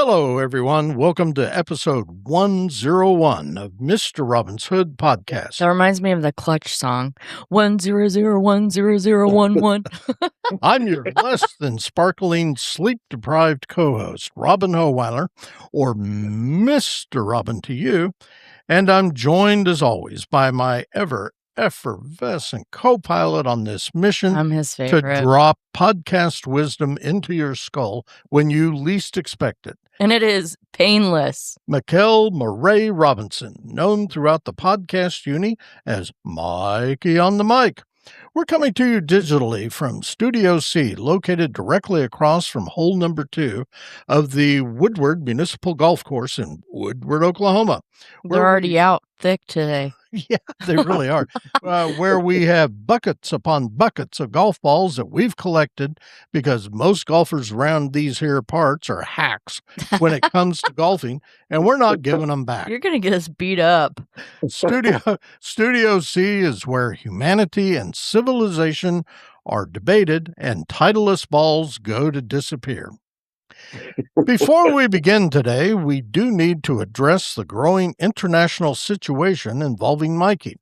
Hello, everyone. Welcome to episode 101 of Mr. Robin's Hood podcast. That reminds me of the Clutch song, 100100011. I'm your less than sparkling, sleep-deprived co-host, Robin Hohweiler, or Mr. Robin to you, and I'm joined, as always, by my effervescent co-pilot on this mission. I'm his to favorite. drop podcast wisdom into your skull when you least expect it. And it is painless. Mikel Mauree Robinson, known throughout the podcast uni as Mikey on the mic. We're coming to you digitally from Studio C, located directly across from hole number 2 of the Woodward Municipal Golf Course in Woodward, Oklahoma. They're already out thick today. Yeah, they really are. Where we have buckets upon buckets of golf balls that we've collected because most golfers around these here parts are hacks when it comes to golfing, and we're not giving them back. You're going to get us beat up. Studio C is where humanity and civilization are debated and titleist balls go to disappear. Before we begin today, we do need to address the growing international situation involving Mikey,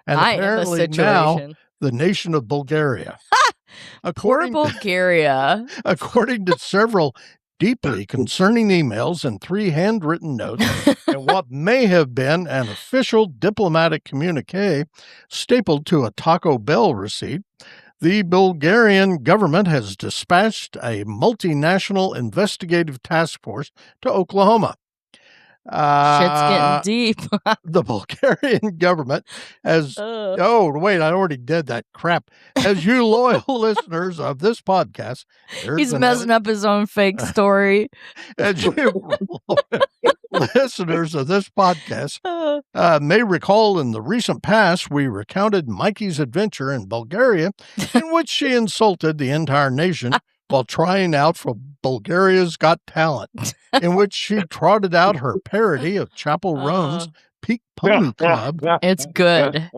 and I am the apparently situation. now the nation of Bulgaria. Poor Bulgaria. According to several deeply concerning emails and 3 handwritten notes, and what may have been an official diplomatic communique stapled to a Taco Bell receipt, the Bulgarian government has dispatched a multinational investigative task force to Oklahoma. Shit's getting deep. The Bulgarian government has... Oh, wait, I already did that crap. As you loyal listeners of this podcast... He's messing up his own fake story. As you listeners of this podcast may recall, in the recent past, we recounted Mikey's adventure in Bulgaria, in which she insulted the entire nation while trying out for Bulgaria's Got Talent, in which she trotted out her parody of Chapel Roan's Peak Pony Club. It's good.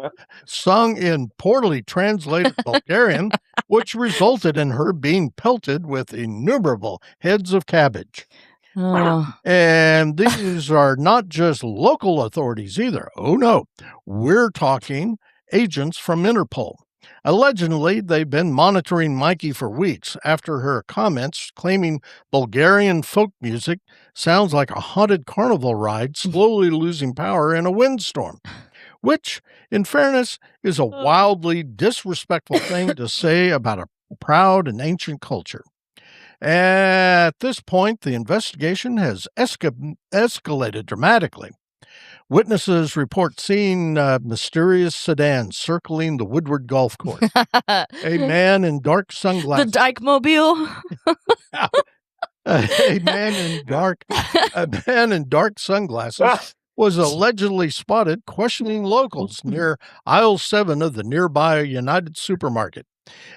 Sung in poorly translated Bulgarian, which resulted in her being pelted with innumerable heads of cabbage. And these are not just local authorities either. Oh, no. We're talking agents from Interpol. Allegedly, they've been monitoring Mikey for weeks after her comments claiming Bulgarian folk music sounds like a haunted carnival ride slowly losing power in a windstorm, which, in fairness, is a wildly disrespectful thing to say about a proud and ancient culture. At this point, the investigation has escalated dramatically. Witnesses report seeing mysterious sedans circling the Woodward Golf Course. A man in dark sunglasses. The Dyke-mobile. A man in dark sunglasses was allegedly spotted questioning locals near aisle 7 of the nearby United Supermarket.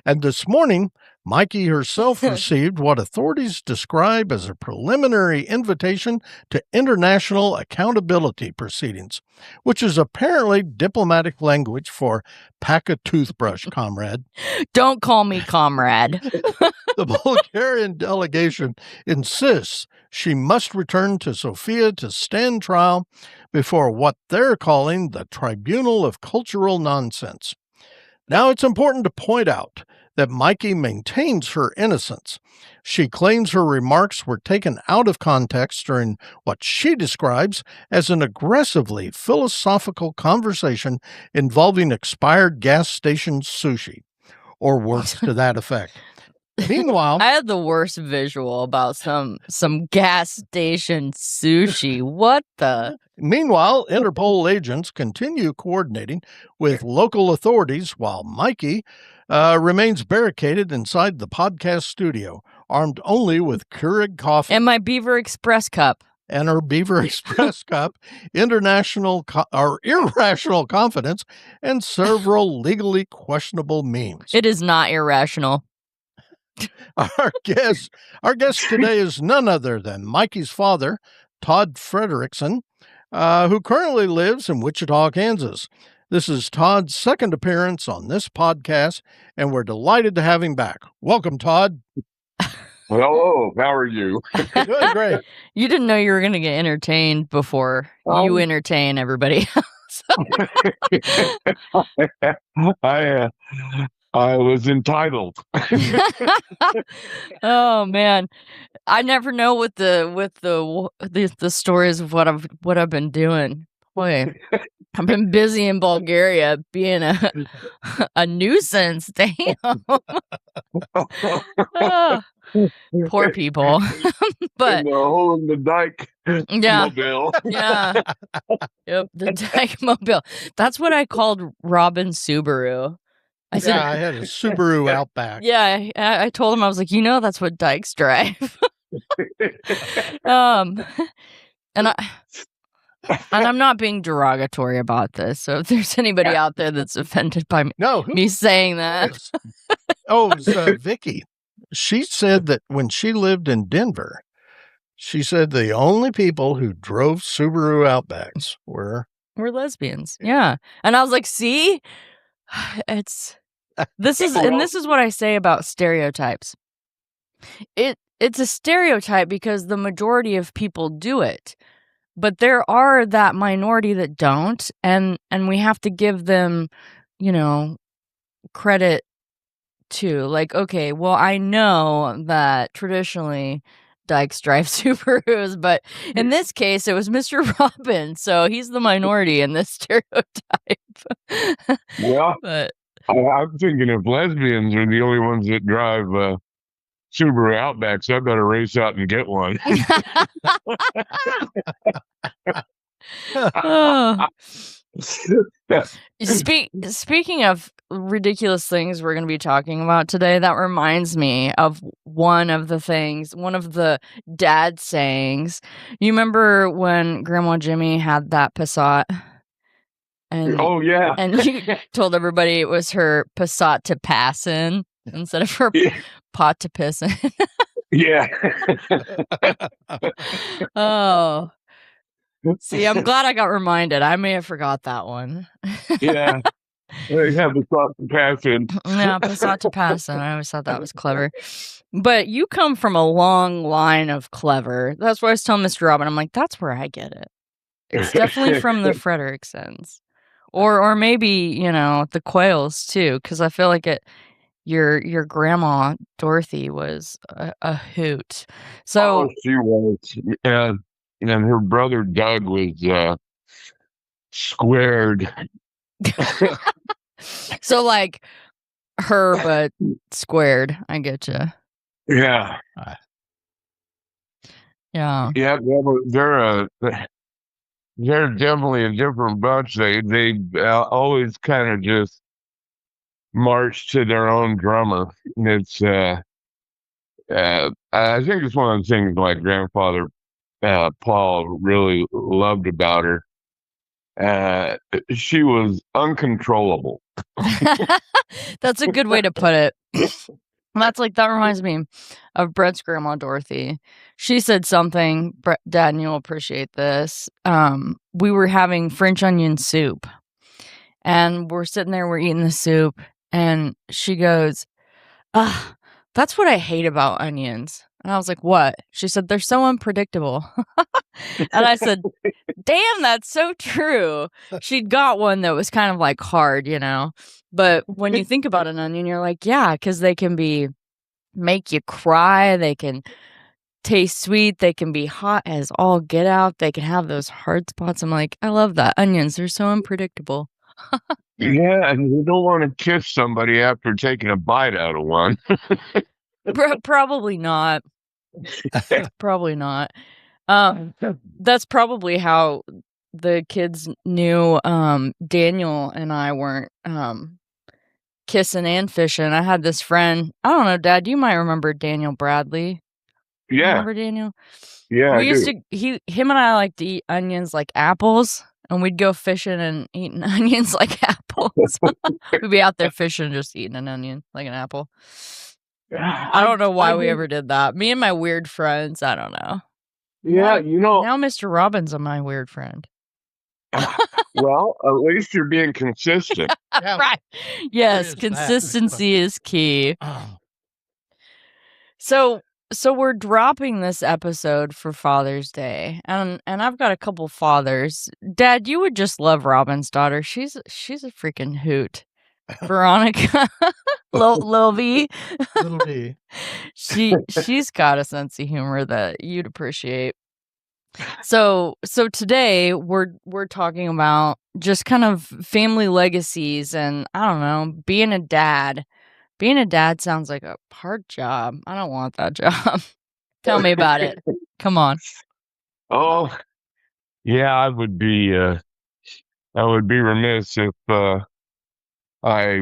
And this morning, Mikey herself received what authorities describe as a preliminary invitation to international accountability proceedings, which is apparently diplomatic language for pack a toothbrush, comrade. Don't call me comrade. The Bulgarian delegation insists she must return to Sofia to stand trial before what they're calling the Tribunal of Cultural Nonsense. Now, it's important to point out that Mikey maintains her innocence. She claims her remarks were taken out of context during what she describes as an aggressively philosophical conversation involving expired gas station sushi, or words to that effect. Meanwhile, I had the worst visual about some gas station sushi. What the? Meanwhile, Interpol agents continue coordinating with local authorities while Mikey remains barricaded inside the podcast studio, armed only with Keurig coffee. And my Beaver Express cup. And her Beaver Express cup, irrational confidence, and several legally questionable memes. It is not irrational. Our guest today is none other than Mikey's father, Todd Fredericksen, who currently lives in Wichita, Kansas. This is Todd's second appearance on this podcast, and we're delighted to have him back. Welcome, Todd. Hello, how are you? Good, great. You didn't know you were going to get entertained before you entertain everybody else. I was entitled. Oh man, I never know with the stories of what I've been doing. Boy, I've been busy in Bulgaria being a nuisance. Damn. Poor people. But in the hole in the dike mobile. Yeah. Yep, the Dyke Mobile. That's what I called Robin Subaru. I said, I had a Subaru Outback. Yeah, I told him, I was like, that's what dykes drive. And I'm not being derogatory about this. So if there's anybody out there that's offended by me saying that. It was Vicky. She said that when she lived in Denver, she said the only people who drove Subaru Outbacks were lesbians. Yeah. And I was like, see, this is what I say about stereotypes. It's a stereotype because the majority of people do it. But there are that minority that don't, and we have to give them, credit too. Like, okay, well, I know that traditionally dykes drive Subarus, but in this case, it was Mr. Robin, so he's the minority in this stereotype. Well, but I'm thinking if lesbians are the only ones that drive Subaru Outbacks, I better race out and get one. Speaking of ridiculous things we're going to be talking about today, that reminds me of one of the dad sayings. You remember when Grandma Jimmy had that Passat? And, yeah. And you told everybody it was her Passat to pass in instead of her pot to piss in. Yeah. Oh. See, I'm glad I got reminded. I may have forgot that one. Yeah. They have Passat to pass in. Yeah, Passat to pass in. I always thought that was clever. But you come from a long line of clever. That's what I was telling Mr. Robin. I'm like, that's where I get it. It's definitely from the Fredericksens. Or maybe, the Quails too, because I feel like your grandma Dorothy was a hoot. So she was. And her brother Doug was squared. So like her, but squared. I get you. Yeah. Yeah. Yeah. They're definitely a different bunch. They always kind of just march to their own drummer. And it's I think it's one of the things my grandfather Paul really loved about her. She was uncontrollable. That's a good way to put it. That reminds me of Brett's grandma Dorothy. She said something, Dad, and you'll appreciate this. We were having French onion soup, and we're sitting there, we're eating the soup, and she goes, that's what I hate about onions. And I was like, what? She said, they're so unpredictable. And I said, damn, that's so true. She'd got one that was kind of like hard, But when you think about an onion, you're like, yeah, because they can make you cry. They can taste sweet. They can be hot as all get out. They can have those hard spots. I'm like, I love that. Onions, they're so unpredictable. Yeah, and you don't want to kiss somebody after taking a bite out of one. Probably not. Probably not. That's probably how the kids knew Daniel and I weren't kissing and fishing. I had this friend. I don't know, Dad, you might remember Daniel Bradley. Yeah. Remember Daniel? Yeah. Him and I like to eat onions like apples, and we'd go fishing and eating onions like apples. We'd be out there fishing, just eating an onion like an apple. I don't know why we ever did that. Me and my weird friends, I don't know. Yeah, now Mr. Robin's my weird friend. Well, at least you're being consistent. Right. Yes, consistency is key. So we're dropping this episode for Father's Day, and I've got a couple fathers. Dad, you would just love Robin's daughter. She's a freaking hoot. Veronica, Lil V. Little V. She's got a sense of humor that you'd appreciate. So today we're talking about just kind of family legacies, and I don't know, being a dad. Being a dad sounds like a hard job. I don't want that job. Tell me about it. Come on. Oh, yeah, I would be remiss if I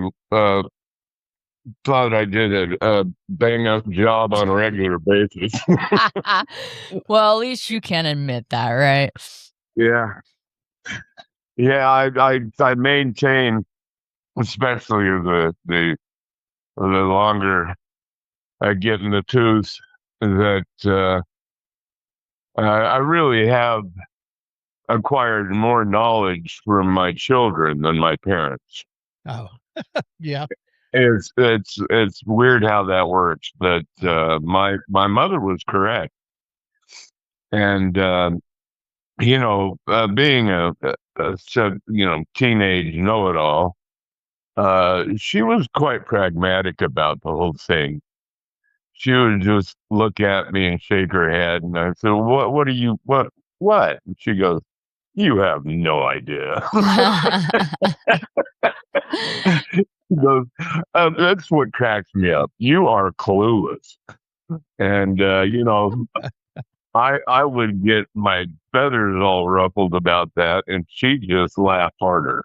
thought I did a bang up job on a regular basis. Well, at least you can admit that, right? Yeah. I maintain, especially the longer I get in the tooth, that I really have acquired more knowledge from my children than my parents. Oh, yeah. It's weird how that works, but my mother was correct, and being a teenage know-it-all, she was quite pragmatic about the whole thing. She would just look at me and shake her head, and I said, "What are you what?" And she goes, "You have no idea." She goes, "That's what cracks me up. You are clueless." And I would get my feathers all ruffled about that, and she'd just laugh harder.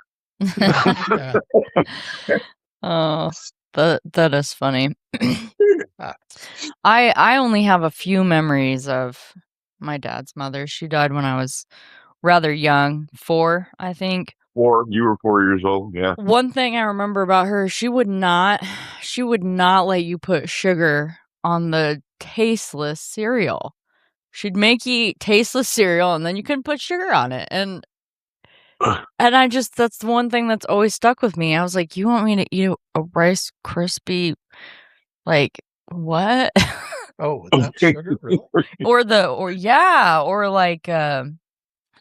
Oh, that is funny. I only have a few memories of my dad's mother. She died when I was rather young, 4, I think. 4, you were 4 years old, yeah. One thing I remember about her, she would not let you put sugar on the tasteless cereal. She'd make you eat tasteless cereal, and then you couldn't put sugar on it. And that's the one thing that's always stuck with me. I was like, you want me to eat a Rice Krispie, like, what? Oh, without sugar, really? or like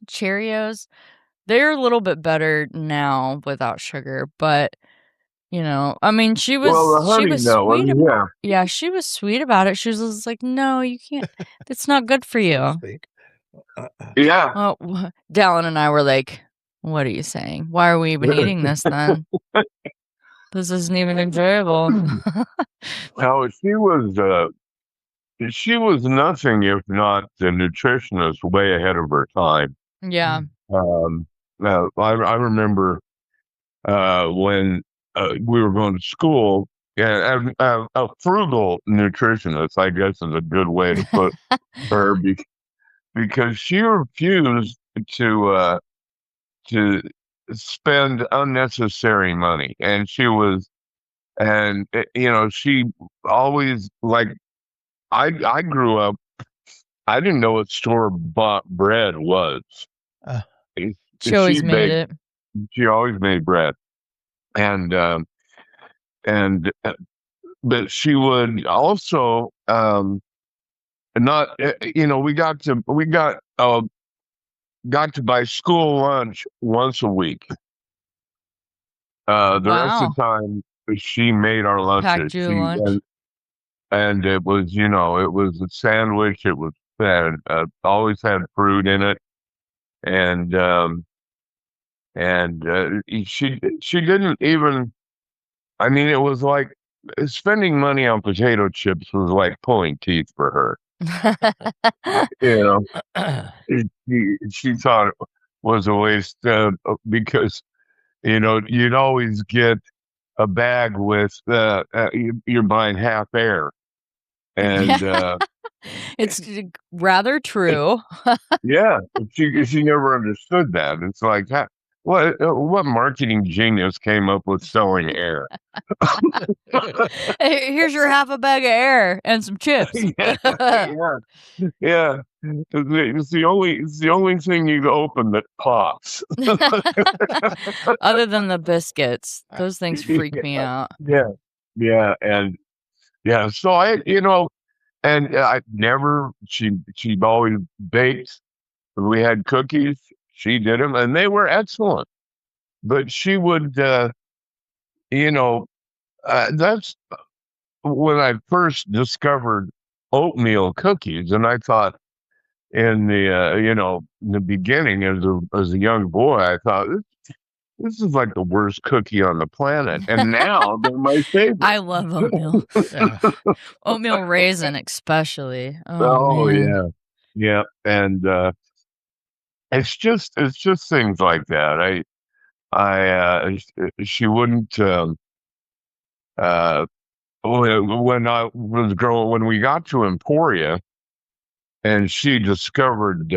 Cheerios. They're a little bit better now without sugar, but I mean, she was sweet. Yeah, she was sweet about it. She was just like, "No, you can't. It's not good for you." Yeah. Well, Dallin and I were like, "What are you saying? Why are we even eating this then? This isn't even enjoyable." No, she was nothing if not the nutritionist way ahead of her time. Yeah. I remember when we were going to school, a frugal nutritionist, I guess, is a good way to put her, because she refused to spend unnecessary money, and she always, like, I grew up, I didn't know what store-bought bread was. She always made it. She always made bread, but she would also not. We got to buy school lunch once a week. The rest of the time, she made our lunches. Packed you lunch. And it was, it was a sandwich. It was always had fruit in it, and she didn't even. I mean, it was like spending money on potato chips was like pulling teeth for her. She thought it was a waste because you'd always get a bag with you're buying half air. And it's rather true. Yeah, she never understood that. It's like, what marketing genius came up with selling air? Hey, here's your half a bag of air and some chips. Yeah. It's the only thing you open that pops. Other than the biscuits, those things freak me out. Yeah, and so And I never. She always baked. We had cookies. She did them, and they were excellent. But she would, that's when I first discovered oatmeal cookies, and I thought in the beginning as a young boy, I thought this is like the worst cookie on the planet, and now they're my favorite. I love oatmeal. Oatmeal raisin, especially. Oh Man. yeah, and it's just things like that. She wouldn't. When I was growing, when we got to Emporia, and she discovered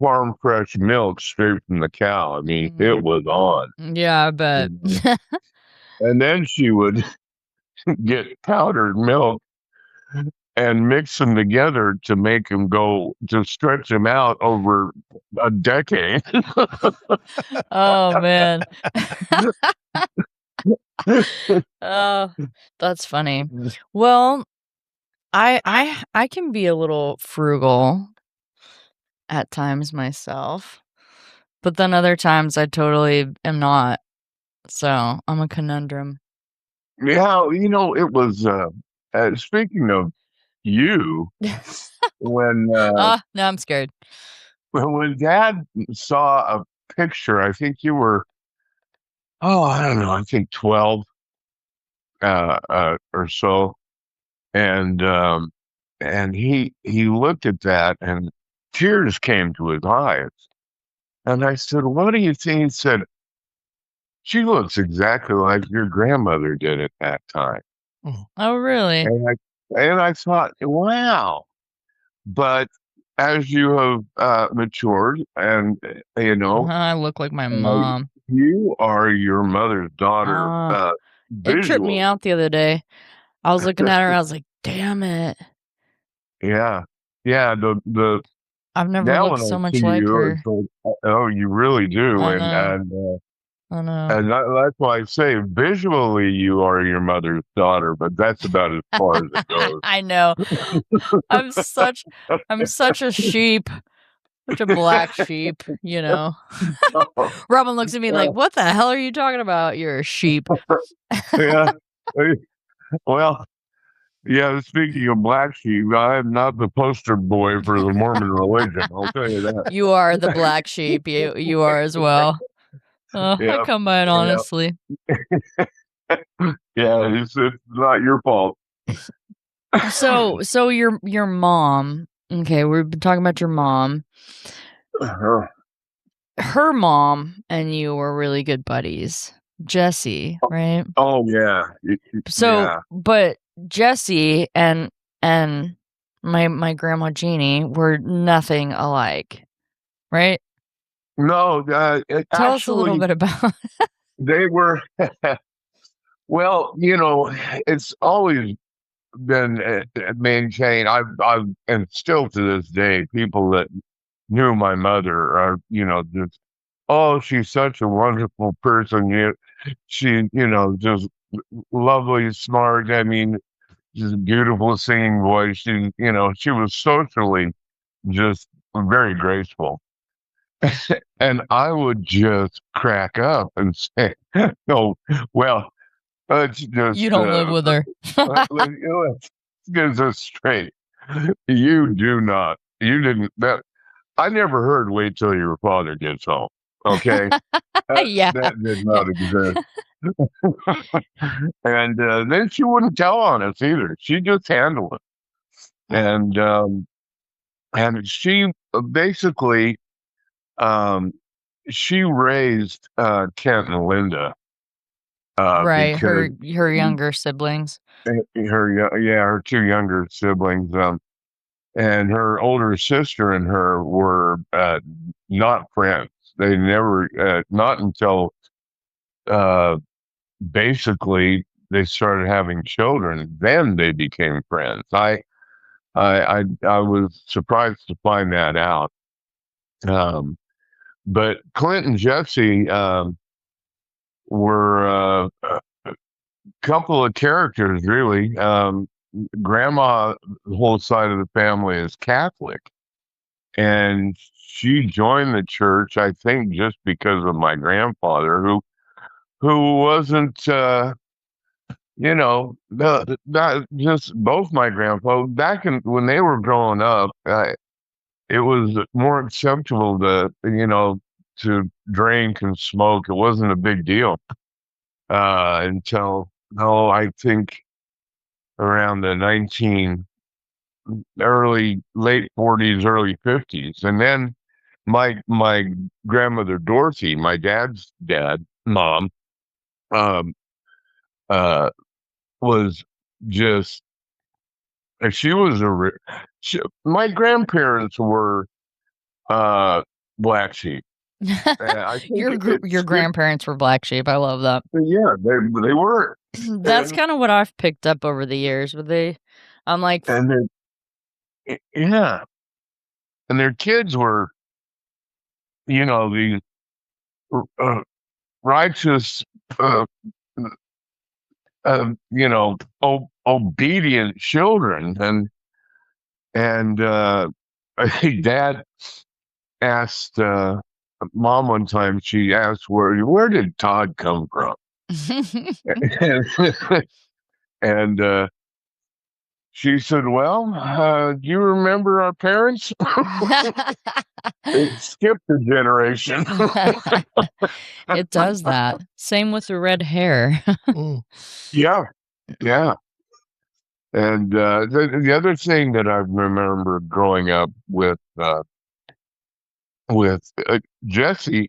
farm fresh milk straight from the cow. I mean, it was on. Yeah, I bet. And then she would get powdered milk and mix them together to make them to stretch them out over a decade. Oh man. Oh, that's funny. Well, I can be a little frugal at times myself, but then other times I totally am not. So I'm a conundrum. Yeah, it was. Speaking of you, when now I'm scared. when Dad saw a picture, I think you were, I don't know, I think 12 or so, and he looked at that, and tears came to his eyes. And I said, "What do you think?" He said, "She looks exactly like your grandmother did at that time." Oh, really? And I thought, wow. But as you have matured, and I look like my mom. You are your mother's daughter. It tripped me out the other day. I was looking at her. I was like, "Damn it!" Yeah. I've never looked so much like her. Oh, you really do. I know. And that's why I say visually you are your mother's daughter, but that's about as far as it goes. I know. I'm such a sheep. Such a black sheep, Robin looks at me like, "What the hell are you talking about? You're a sheep." Yeah. Well, yeah, speaking of black sheep, I am not the poster boy for the Mormon religion. I'll tell you that. You are the black sheep. You are as well. I come by it honestly. Yeah, it's not your fault. So your mom. Okay, we've been talking about your mom. Her mom and you were really good buddies. Jessie, right? Oh yeah. But Jessie and my grandma Jeannie were nothing alike, right? No, tell us a little bit about. They were. Well, it's always been maintained. I've and still to this day, people that knew my mother are, just, oh, she's such a wonderful person. She, just lovely, smart. I mean, just a beautiful singing voice. She was socially just very graceful. And I would just crack up and say, "No, well, let's just you don't live with her. Let's get this straight. You do not. You didn't. I never heard. Wait till your father gets home. Okay, yeah, that did not exist." And then she wouldn't tell on us either. She just handled it, and she basically. She raised Kent and Linda. Right, her younger siblings. Her two younger siblings. And her older sister and her were not friends. They never, not until basically they started having children. Then they became friends. I was surprised to find that out. But Clint and Jessie were a couple of characters, really. grandma, the whole side of the family is Catholic, and she joined the church, I think, just because of my grandfather, who wasn't, not just both my grandpa back when they were growing up. It was more acceptable to drink and smoke. It wasn't a big deal until I think around the late 40s, early 50s, and then my grandmother Dorothy, my dad's mom, um, uh, was just she was my grandparents were black sheep. I think Your grandparents were black sheep. I love that. Yeah, they were. That's kind of what I've picked up over the years. I'm like, and yeah, and their kids were, the righteous, obedient children, and I think Dad asked Mom one time. She asked, "Where did Todd come from?" and she said, "Well, do you remember our parents?" It skipped a generation. It does that. Same with the red hair. Yeah. And the other thing that I remember growing up with Jessie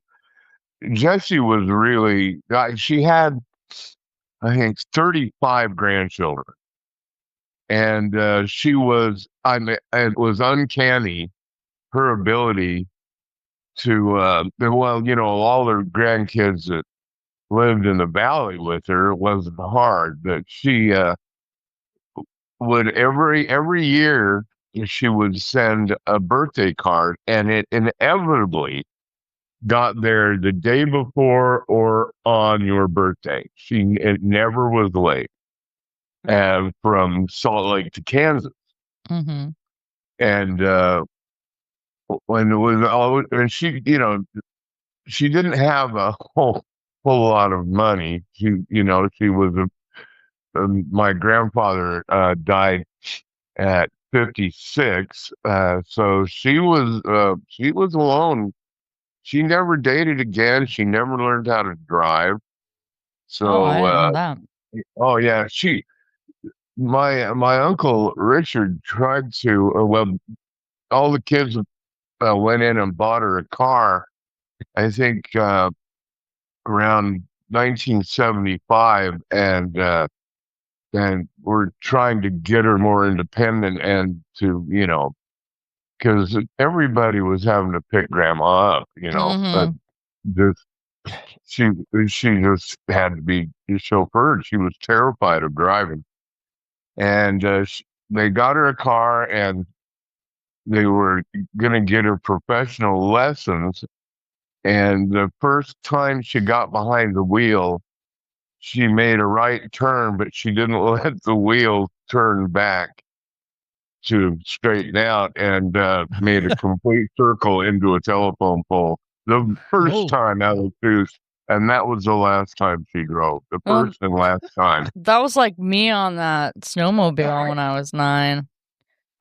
was really, she had, I think, 35 grandchildren, and it was uncanny, her ability to all her grandkids that lived in the valley with her. It wasn't hard, but she would every year she would send a birthday card, and it inevitably got there the day before or on your birthday. It never was late. And from Salt Lake to Kansas. Mm-hmm. And when it was all, and she didn't have a whole lot of money. She was my grandfather died at 56, so she was alone. She never dated again. She never learned how to drive. So, I didn't know that. Oh yeah, my uncle Richard tried to. All the kids went in and bought her a car. I think around 1975, and we're trying to get her more independent and to because everybody was having to pick grandma up, but just she just had to be chauffeured. She was terrified of driving, and they got her a car, and they were going to get her professional lessons. And the first time she got behind the wheel, she made a right turn, but she didn't let the wheel turn back to straighten out, and made a complete circle into a telephone pole. The first time out of two, and that was the last time she drove. The first and last time. That was like me on that snowmobile when I was 9.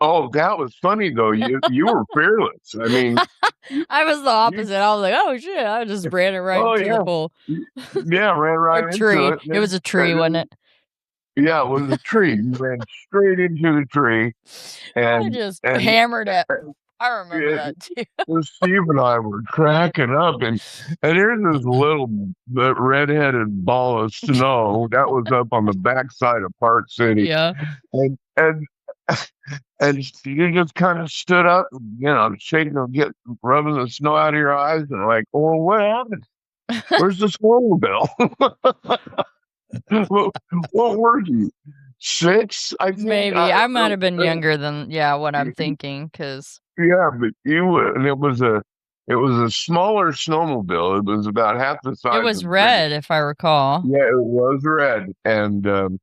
Oh, that was funny though. You were fearless. I mean, I was the opposite. I was like, "Oh shit!" I just ran it right into the pole. Yeah, ran right into tree. it. It was a tree, wasn't it? Yeah, it was a tree. You ran straight into the tree, and I just hammered it. I remember that too. Steve and I were cracking up, and here's this little redheaded ball of snow that was up on the backside of Park City. Yeah, and you just kind of stood up, shaking, rubbing the snow out of your eyes, and like, "Oh, what happened? Where's the snowmobile?" What were you? 6? I think. Maybe I might have been younger than what I'm thinking, because but and it was a smaller snowmobile. It was about half the size. It was red, if I recall. Yeah, it was red, and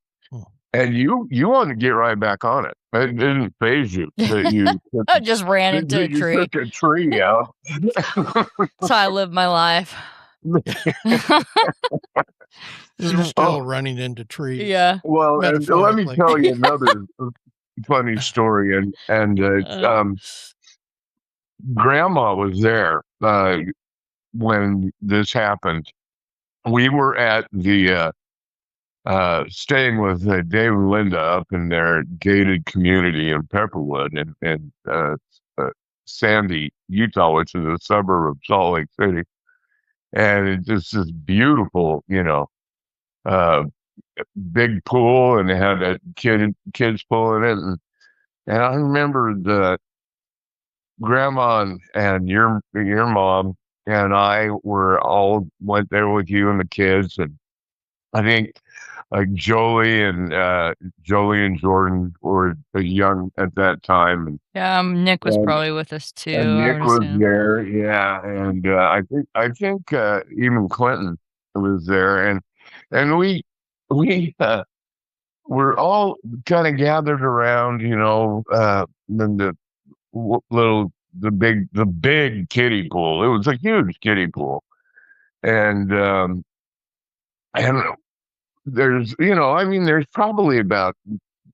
And you want to get right back on it. It didn't faze you that you I just ran into a tree. took a tree out. That's how I live my life. You're still running into trees. Yeah. Well, and let me tell you another funny story. And Grandma was there when this happened. We were at the staying with Dave and Linda up in their gated community in Pepperwood in Sandy, Utah, which is a suburb of Salt Lake City. And it's just this beautiful, big pool, and they had a kids pool in it. And I remember the grandma and your mom and I went there with you and the kids, and I think like Jolie and Jordan were young at that time. And, yeah, Nick was probably with us too. And Nick was there, yeah, and I think even Clinton was there, and we were all kind of gathered around, in the big kiddie pool. It was a huge kiddie pool, and there's there's probably about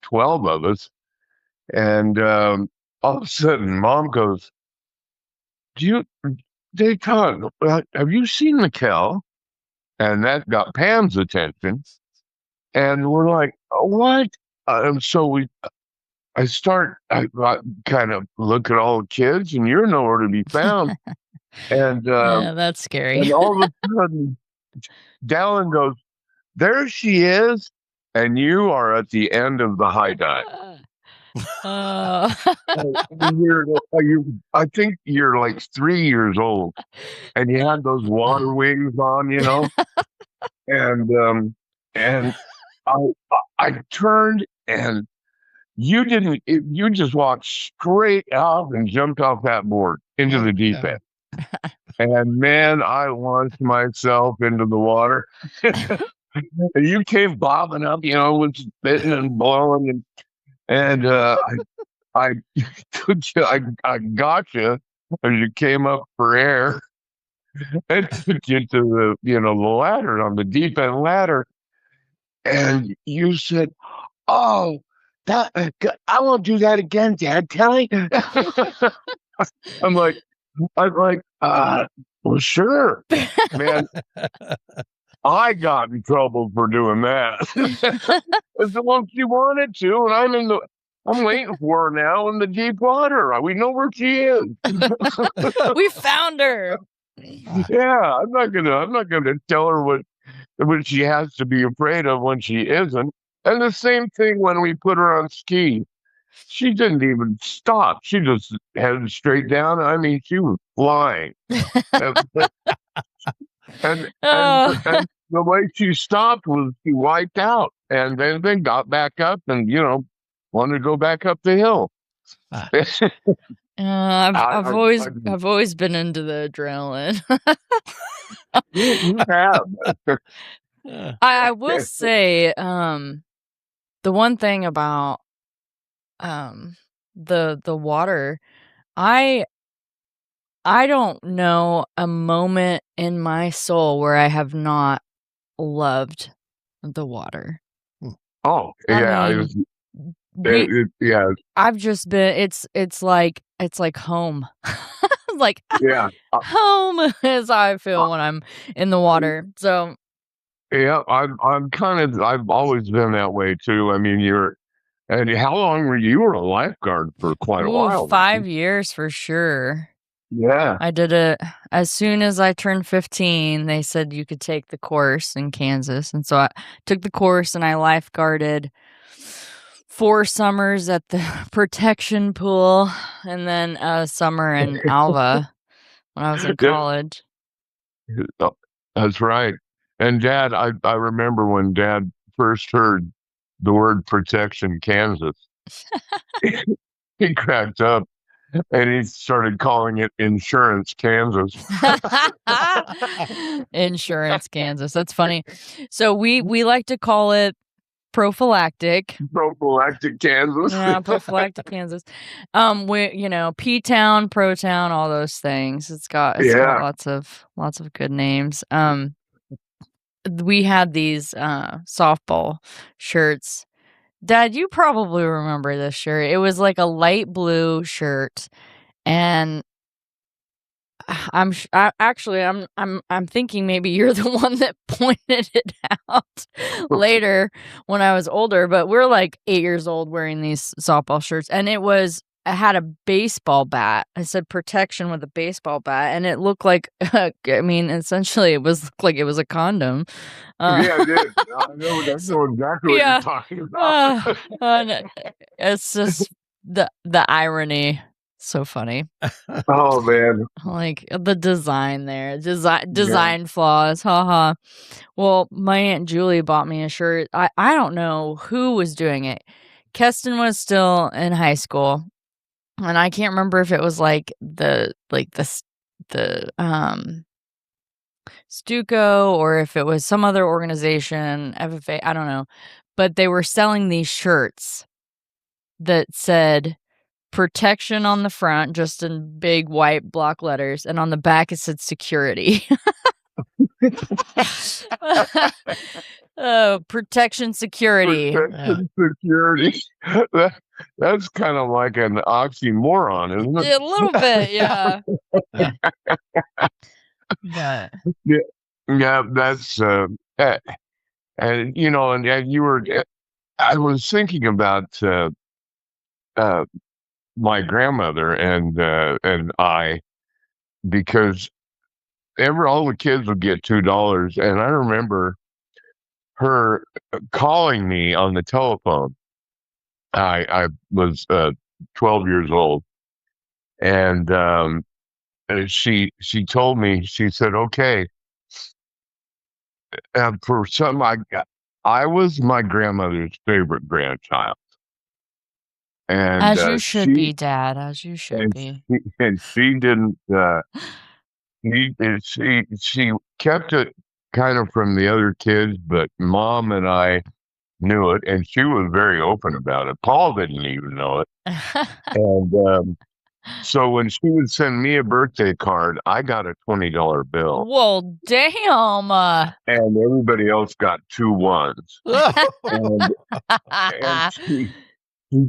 12 of us, and all of a sudden Mom goes, Todd, have you seen Mikel? And that got Pam's attention, and we're like, what? So I kind of look at all the kids, and you're nowhere to be found. And yeah, that's scary. And all of a sudden, Dallin goes, there she is, and you are at the end of the high dive. I think you're like 3 years old, and you had those water wings on, and I turned, and you just walked straight out and jumped off that board into the deep end. And man, I launched myself into the water. And you came bobbing up, with spitting and blowing, and I took you, I got you as you came up for air, and took you to the ladder, on the deep end ladder, and you said, "Oh, that I won't do that again, Dad. Tell me." I'm like, well, sure, man. I got in trouble for doing that. It's the one she wanted to, and I'm waiting for her now in the deep water. We know where she is. We found her. Yeah, I'm not gonna tell her what she has to be afraid of when she isn't. And the same thing when we put her on skis. She didn't even stop. She just headed straight down. I mean, she was flying. And the way she stopped was she wiped out, and then got back up and wanted to go back up the hill. I've always been into the adrenaline. You have. I will say, the one thing about the water, I don't know a moment in my soul where I have not loved the water. Oh, yeah. Yeah. I've just been, it's like home. Like, yeah, home is how I feel when I'm in the water. So yeah, I've always been that way too. I mean, and how long were you a lifeguard? For quite a while. 5 years for sure. Yeah. I did it as soon as I turned 15. They said you could take the course in Kansas. And so I took the course, and I lifeguarded 4 summers at the protection pool, and then a summer in Alva when I was in college. That's right. And Dad, I remember when Dad first heard the word protection Kansas, he cracked up. And he started calling it Insurance Kansas. Insurance Kansas. That's funny. So we like to call it prophylactic. Prophylactic Kansas. Yeah, prophylactic Kansas. P-Town, Pro-Town, all those things. It's got lots of good names. We had these softball shirts. Dad, you probably remember this shirt. It was like a light blue shirt, and I'm thinking maybe you're the one that pointed it out later when I was older, but we're like 8 years old wearing these softball shirts, and it had a baseball bat. I said protection with a baseball bat, and it looked like essentially it was like it was a condom. Yeah, I did. I know exactly what you're talking about. It's just the irony. So funny. Oh man. Like the design there. Design flaws. Haha. Well, my Aunt Julie bought me a shirt. I don't know who was doing it. Keston was still in high school. And I can't remember if it was like the Stuco or if it was some other organization, FFA, I don't know. But they were selling these shirts that said protection on the front, just in big white block letters, and on the back it said security. Protection security. Security. That's kind of like an oxymoron, isn't it? A little bit, yeah. Yeah, that's and you were. I was thinking about my grandmother and I, because all the kids would get $2, and I remember her calling me on the telephone. I was 12 years old, and she told me, she said, okay, for some, I was my grandmother's favorite grandchild. And as you should be, Dad. As you should be. And she didn't. She kept it kind of from the other kids, but Mom and I knew it, and she was very open about it. Paul didn't even know it. And so when she would send me a birthday card, I got a $20 bill. Well, damn. And everybody else got 2 ones. and she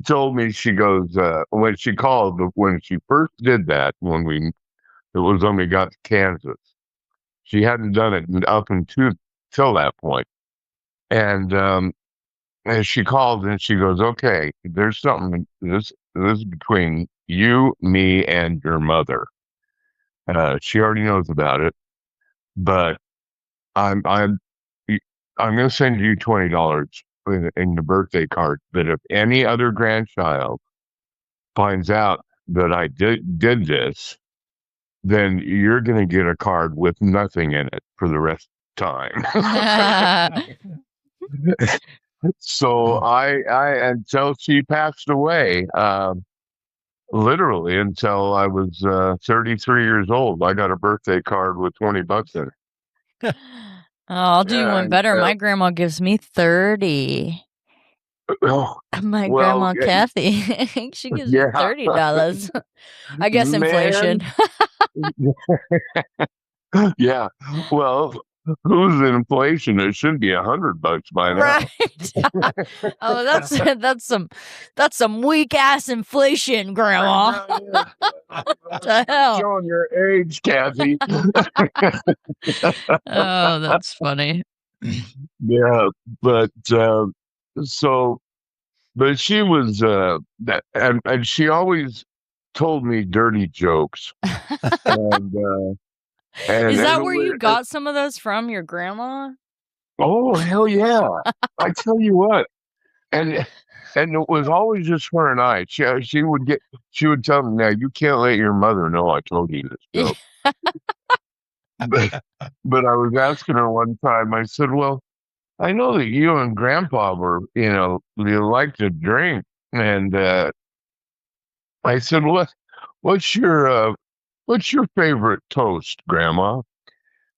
told me, she goes, when she called, when she first did that, it was when we got to Kansas. She hadn't done it up until that point. And she called and she goes, okay, there's something, this is between you, me, and your mother. She already knows about it, but I'm going to send you $20 in the birthday card, that if any other grandchild finds out that I did this, then you're going to get a card with nothing in it for the rest of the time. So I until she passed away, literally until I was 33 years old, I got a birthday card with $20 in it. I'll do one better. My grandma gives me 30. Oh, grandma Kathy, she gives me $30. I guess inflation. Yeah. Well, who's inflation? It should be $100 by now. Right. Oh, that's some weak ass inflation, Grandma. What the hell? Showing your age, Kathy. Oh, that's funny. Yeah, but but she was and she always told me dirty jokes. And is that where you got some of those from, your grandma? Oh, hell yeah. I tell you what. And it was always just her and I. She would tell me, now you can't let your mother know I told you this joke. But I was asking her one time, I said, well, I know that you and Grandpa were, you like to drink. And I said, what's your favorite toast, Grandma?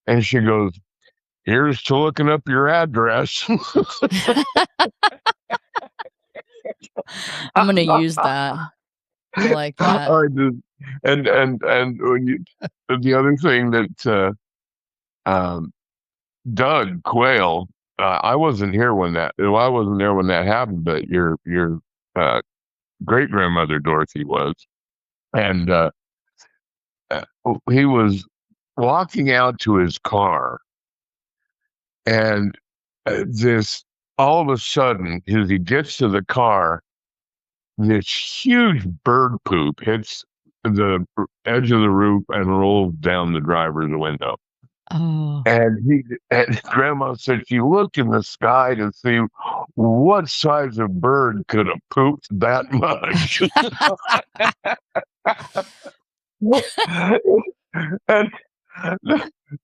And she goes, here's to looking up your address. I'm gonna use that. I like that. I did, and when the other thing that Doug Quayle, I wasn't here when that. Well, I wasn't there when that happened, but your great grandmother Dorothy was, and he was walking out to his car, and this all of a sudden, as he gets to the car, this huge bird poop hits the edge of the roof and rolls down the driver's window. Oh. And Grandma said she looked in the sky to see what size of bird could have pooped that much. And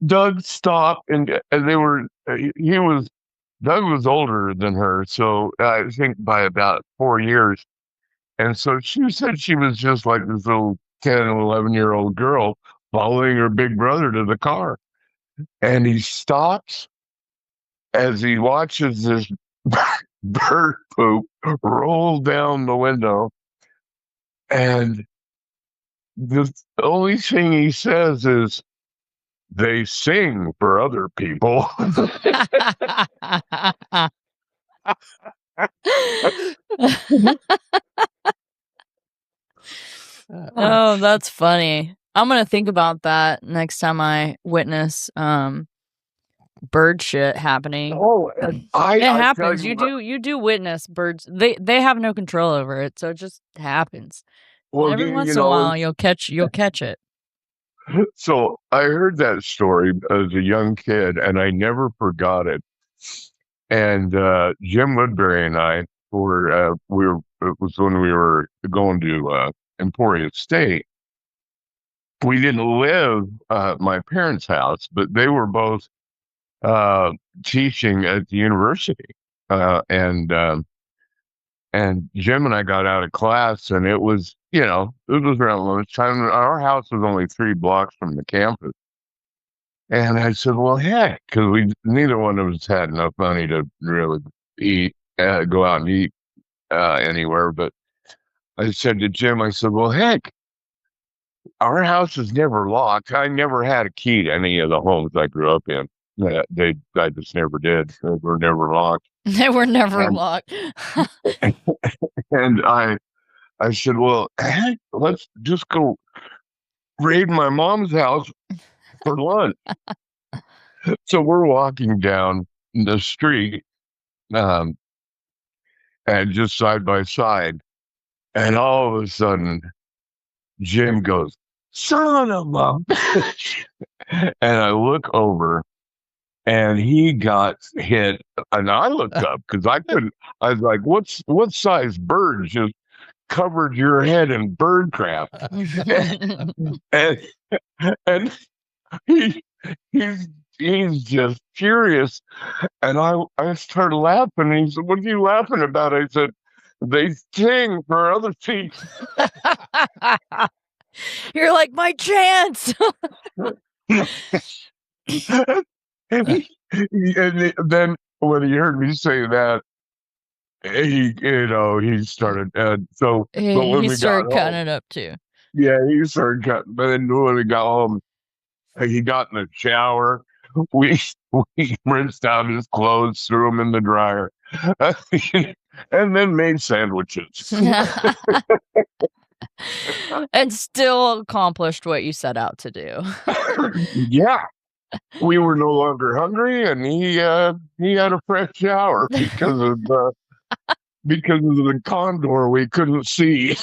Doug stopped, and they were. Doug was older than her, so I think by about 4 years. And so she said she was just like this little 10 and 11-year-old girl following her big brother to the car. And he stops as he watches this bird poop roll down the window. And the only thing he says is, they sing for other people. Oh, that's funny. I'm gonna think about that next time I witness bird shit happening. Oh, it I happens. You do witness birds. They have no control over it, so it just happens. Well, every once in a while you'll catch it. So I heard that story as a young kid, and I never forgot it. And Jim Woodbury and I were it was when we were going to Emporia State. We didn't live at my parents' house, but they were both teaching at the university, and Jim and I got out of class, and it was around lunchtime. Our house was only 3 blocks from the campus, and I said, "Well, heck," because neither one of us had enough money to really go out and eat anywhere. But I said to Jim, I said, "Well, heck, our house is never locked. I never had a key to any of the homes I grew up in. I just never did. They were never locked. They were never locked." And I said, "Well, heck, let's just go raid my mom's house for lunch." So we're walking down the street, and just side by side, and all of a sudden, Jim goes, "Son of a bitch!" And I look over, and he got hit. And I looked up because I couldn't. I was like, "What size bird just covered your head in bird crap?" and he's just furious. And I started laughing. And he said, "What are you laughing about?" I said, "They sing for other people." You're like, "My chance." And then when he heard me say that, he started. So he started cutting it up too. Yeah, he started cutting. But then when we got home, he got in the shower. We rinsed out his clothes, threw them in the dryer, and then made sandwiches. And still accomplished what you set out to do. Yeah. We were no longer hungry, and he had a fresh shower because of the condor we couldn't see.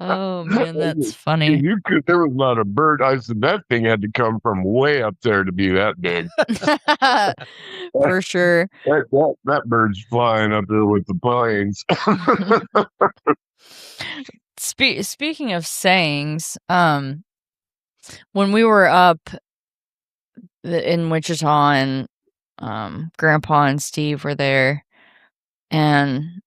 Oh man, that's funny. There was not a bird. I said that thing had to come from way up there to be that big. For sure. That bird's flying up there with the planes. Speaking of sayings, when we were up in Wichita and Grandpa and Steve were there, and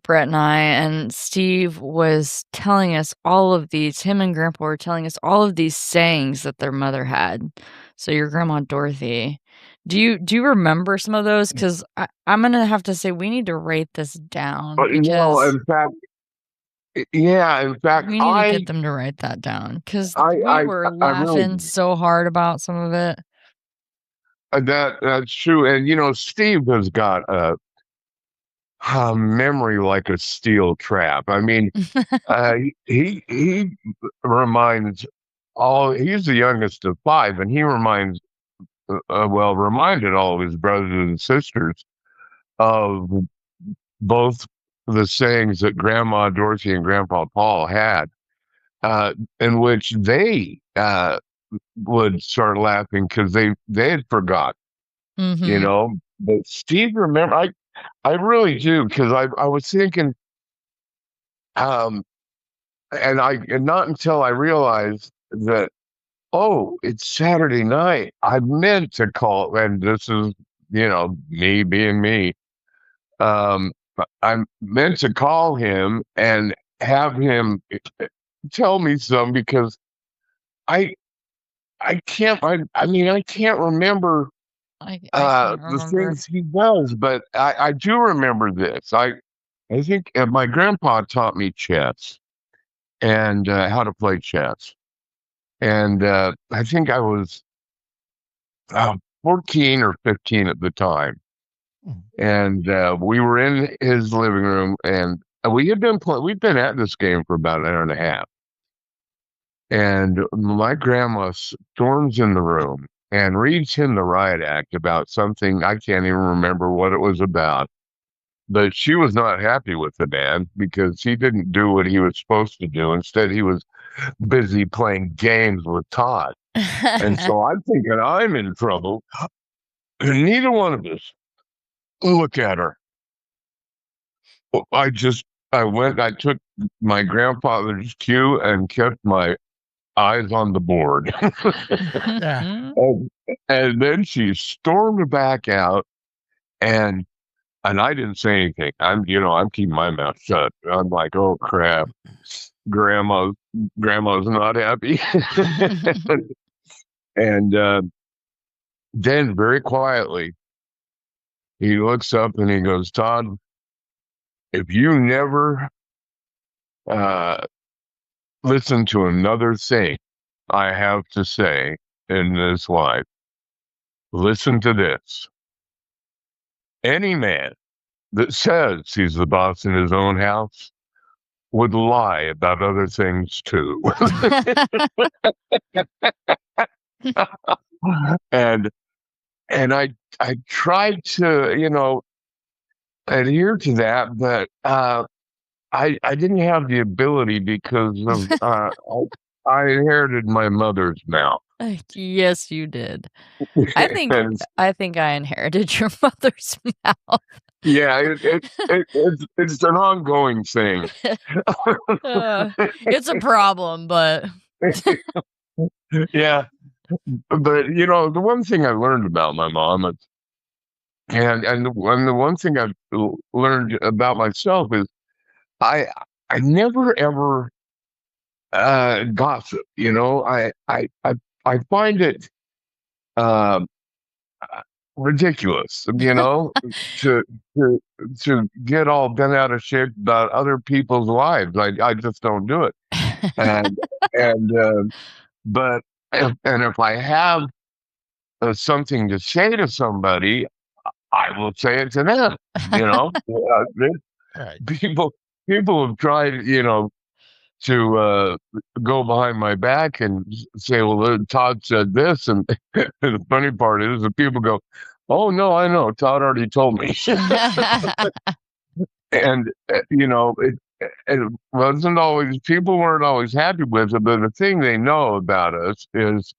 Brett and I, and Steve was telling us all of these. Him and Grandpa were telling us all of these sayings that their mother had. So your grandma Dorothy, do you remember some of those? Because I'm gonna have to say we need to write this down because in fact, in fact, we need to get them to write that down because we were really laughing so hard about some of it. that's true, and Steve has got a memory like a steel trap. I mean, he reminds he's the youngest of 5, and he reminded all of his brothers and sisters of both the sayings that Grandma Dorothy and Grandpa Paul had, in which they would start laughing because they had forgotten, But Steve remember. I really do, because I was thinking, and not until I realized that, oh, it's Saturday night. I meant to call, and this is me being me. I meant to call him and have him tell me some, because I can't. I can't remember I can't the remember. things he does, but I do remember this. I think my grandpa taught me chess and how to play chess, and I think I was 14 or 15 at the time, and we were in his living room, and we'd been at this game for about an hour and a half, and my grandma storms in the room and reads him the riot act about something. I can't even remember what it was about, but she was not happy with the man because he didn't do what he was supposed to do. Instead, he was busy playing games with Todd. And so I'm thinking I'm in trouble. And neither one of us look at her. I took my grandfather's cue and kept my eyes on the board. Yeah. And then she stormed back out, and I didn't say anything. I'm keeping my mouth shut. I'm like, oh crap, grandma's not happy. And then very quietly, he looks up and he goes, Todd, if you never listen to another thing I have to say in this life, listen to this. Any man that says he's the boss in his own house would lie about other things too. and I tried to adhere to that, but I didn't have the ability because of I inherited my mother's mouth. Yes, you did. I think I inherited your mother's mouth. Yeah, it's an ongoing thing. It's a problem, but yeah. But the one thing I learned about my mom, and the one thing I've learned about myself is I never ever gossip. I find it ridiculous, to get all bent out of shape about other people's lives. I just don't do it. But if I have something to say to somebody, I will say it to them. Right. People have tried, to go behind my back and say, well, Todd said this. And the funny part is that people go, oh, no, I know. Todd already told me. And, it wasn't always, people weren't always happy with it. But the thing they know about us is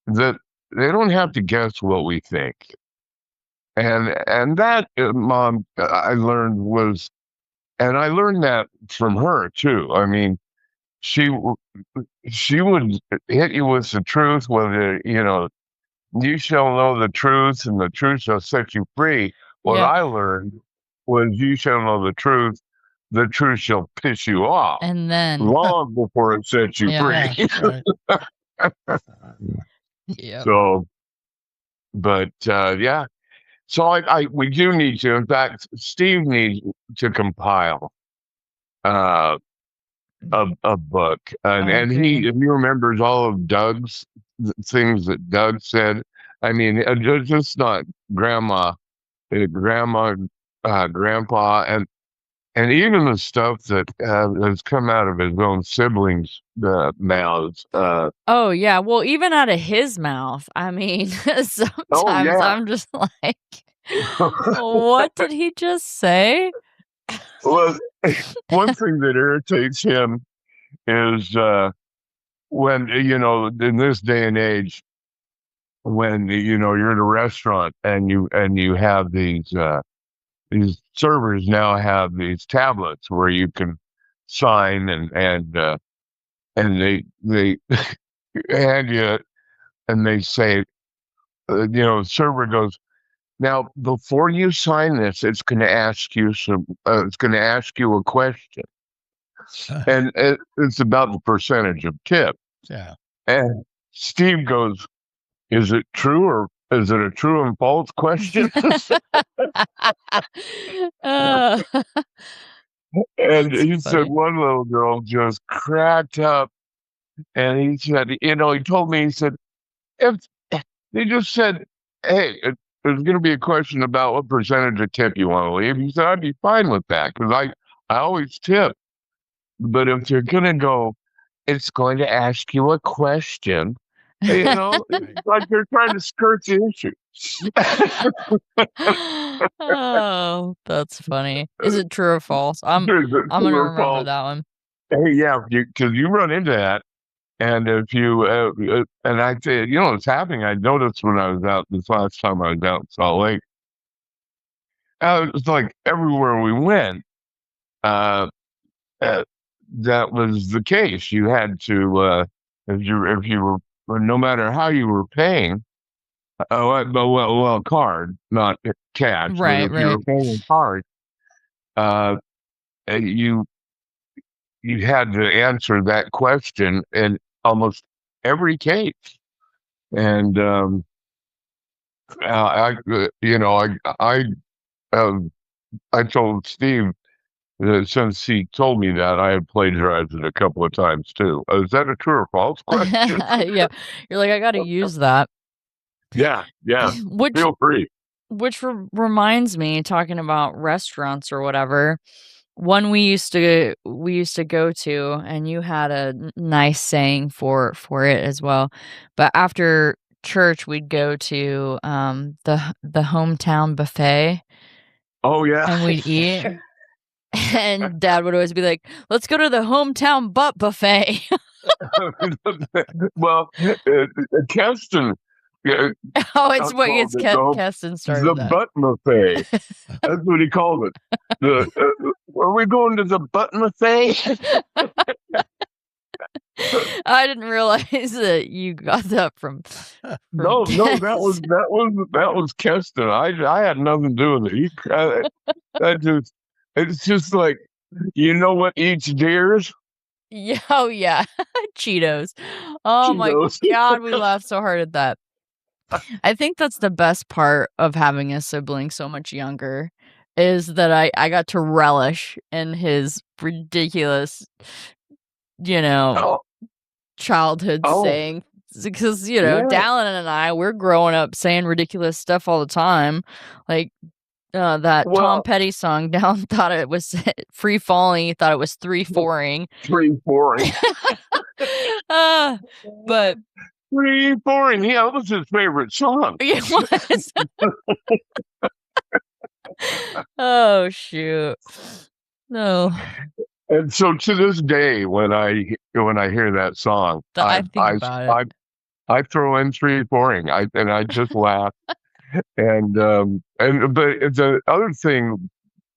that they don't have to guess what we think. And that, Mom, I learned and I learned that from her too. I mean, she would hit you with the truth, whether you shall know the truth and the truth shall set you free. What I learned was you shall know the truth the truth shall piss you off. And then long before it sets you free. Right. Yep. So, but yeah. So we do need to. In fact, Steve needs to compile a book, and he, if he remembers all of Doug's things that Doug said. I mean, just not grandma, grandpa, and even the stuff that has come out of his own siblings' mouths. Oh yeah, well, even out of his mouth. I mean, sometimes I'm just like, what did he just say? Well, one thing that irritates him is when, in this day and age, when you're in a restaurant and you have these servers now have these tablets where you can sign and they hand you it and they say, the server goes, now before you sign this, it's going to ask you a question. And it's about the percentage of tip. Yeah. And Steve goes, is it true or is it a true and false question? And he said one little girl just cracked up and he said, he told me, he said, if they just said, hey, there's going to be a question about what percentage of tip you want to leave. He said, I'd be fine with that because I always tip. But if you're going to go, it's going to ask you a question. It's like they're trying to skirt the issue. Oh, that's funny. Is it true or false? I'm going to remember that one. Hey, yeah, because you run into that. And if you, and I say, it's happening. I noticed when I was out this last time I was out in Salt Lake. It's like everywhere we went, that was the case. You had to, if you were, no matter how you were paying, card, not cash. Right, but if you were paying card, you had to answer that question in almost every case. And I told Steve that since he told me that, I had plagiarized it a couple of times too. Is that a true or false question? Yeah, you're like, I got to use that. Yeah. Feel free. Which reminds me, talking about restaurants or whatever. One we used to go to, and you had a nice saying for it as well. But after church, we'd go to the hometown buffet. Oh yeah, and we'd eat. And Dad would always be like, "Let's go to the hometown butt buffet." Well, Keston. It's what it's Keston started. The butt buffet. That's what he called it. Are we going to the butt buffet? I didn't realize that you got that from no, that was Keston. I had nothing to do with it. It's just like, you know what eats deers? Yeah, oh yeah, Cheetos. Oh my God, we laughed so hard at that. I think that's the best part of having a sibling so much younger, is that I got to relish in his ridiculous, childhood saying. Because, Dallin and I, we're growing up saying ridiculous stuff all the time. Like that Tom Petty song, Dallin thought it was free falling. He thought it was 3-4ing. 3-4ing. But 3-4ing, yeah, that was his favorite song. It was. Oh shoot. No. And so to this day, when I hear that song, I think about it. I throw in 3-4ing. I just laugh. But the other thing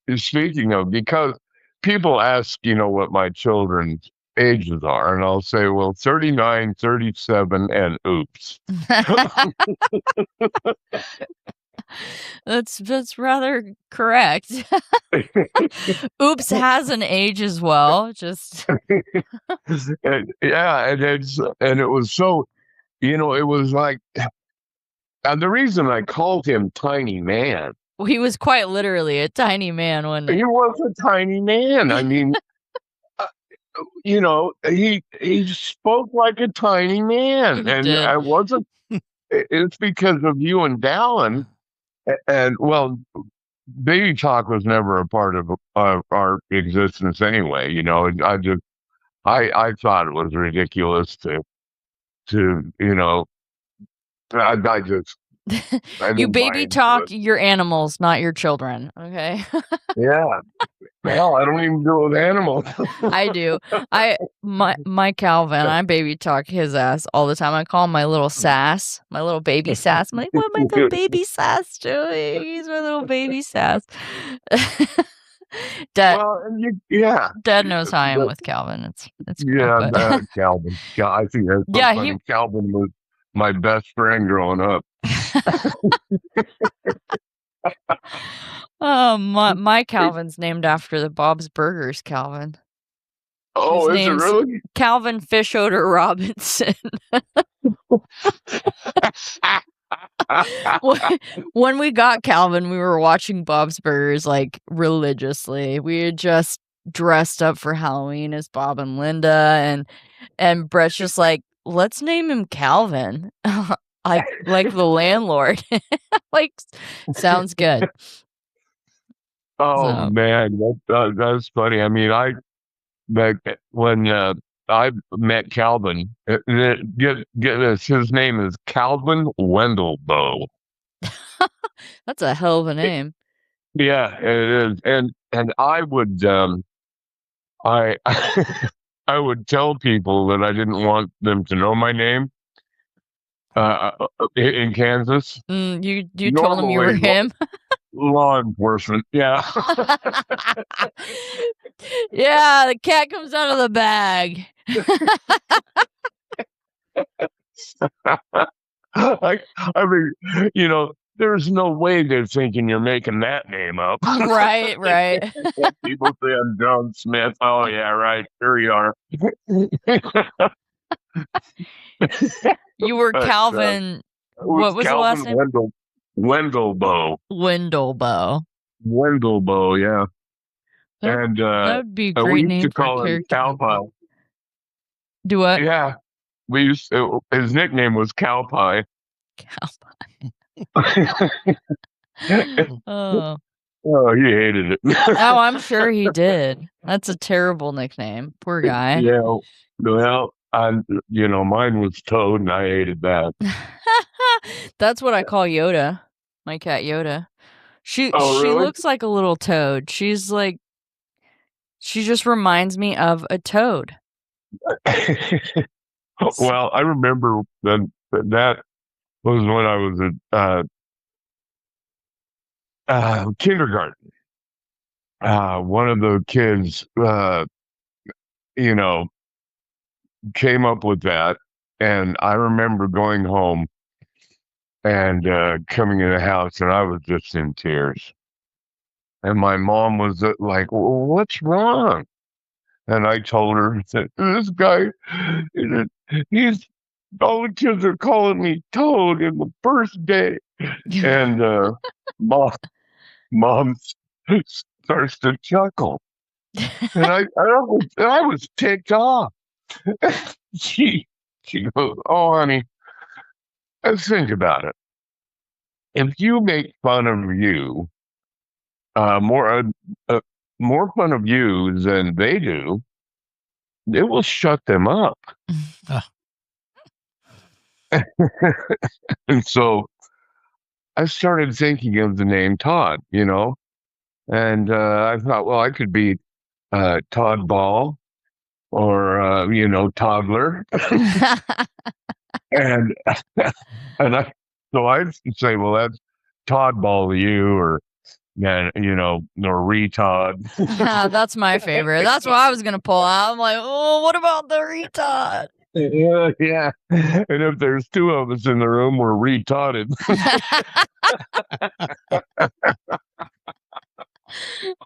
is, speaking of, because people ask, what my children's ages are, and I'll say, well, 39, 37, and oops. That's rather correct. Oops has an age as well. Just and it was so, it was like, and the reason I called him Tiny Man, he was quite literally a tiny man, wasn't he? he was a tiny man. I mean, he spoke like a tiny man, He and did. I wasn't. It's because of you and Dallin, and well, baby talk was never a part of our existence anyway. I thought it was ridiculous to I just You didn't buy baby into talk it. your animals, not your children. Okay. Yeah. Hell, I don't even do it with animals. I do. My Calvin, I baby talk his ass all the time. I call him my little sass, my little baby sass. I'm like, what my little baby sass doing? He's my little baby sass. Dad knows how I am with Calvin. It's cool, Yeah, but Calvin. Yeah, I think that's so funny. Calvin was my best friend growing up. My Calvin's named after the Bob's Burgers Calvin. Oh, is it really? Calvin Fish Odor Robinson. When we got Calvin, we were watching Bob's Burgers like religiously. We had just dressed up for Halloween as Bob and Linda, and Brett's just like, let's name him Calvin. like the landlord. Like, sounds good. Oh man, that's funny. I mean, when I met Calvin, get this, his name is Calvin Wendelboe. That's a hell of a name. Yeah, it is, and I would I I would tell people that I didn't want them to know my name. In Kansas, you told them you were him. Law enforcement, yeah. Yeah, the cat comes out of the bag. I mean, there's no way they're thinking you're making that name up. Right. People say I'm John Smith. Oh yeah, right. Here you are. You were Calvin. What was Calvin the last name? Wendelboe. Wendelboe, yeah. That would be a great we used name to for a call him character. Cowpie. Do what? Yeah, his nickname was Cowpie. Oh. Oh, he hated it. Oh, I'm sure he did. That's a terrible nickname. Poor guy. Yeah. Well, mine was Toad, and I hated that. That's what I call Yoda. My cat Yoda. She really? looks like a little toad. She just reminds me of a toad. Well, I remember that was when I was at kindergarten. One of the kids, came up with that, and I remember going home and coming in the house, and I was just in tears. And my mom was like, well, "What's wrong?" And I told her that this guy, all the kids are calling me Toad in the first day. And mom starts to chuckle. And I was ticked off. She goes, "Oh, honey, let's think about it. If you make fun of you, more fun of you than they do, it will shut them up." And so I started thinking of the name Todd, and I thought, well, I could be Todd Ball or, Toddler. and I say, well, that's Todd Ball to you, or retard. That's my favorite. That's what I was gonna pull out. I'm like, oh, what about the retard? Yeah. And if there's two of us in the room, we're retarded.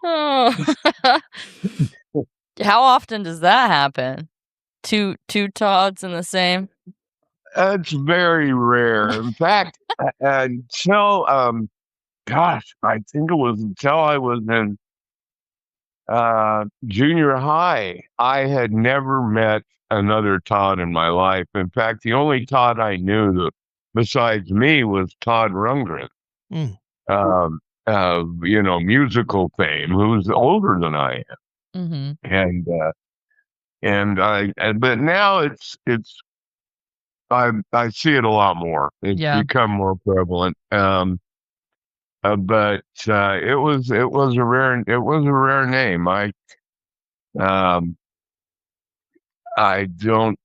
Oh. How often does that happen? Two Todds in the same? It's very rare. In fact, until gosh, I think it was until I was in junior high, I had never met another Todd in my life. In fact, the only Todd I knew that besides me was Todd Rundgren, um, musical fame, who's older than I am. But now I see it a lot more. It's become more prevalent. But it was a rare name. I don't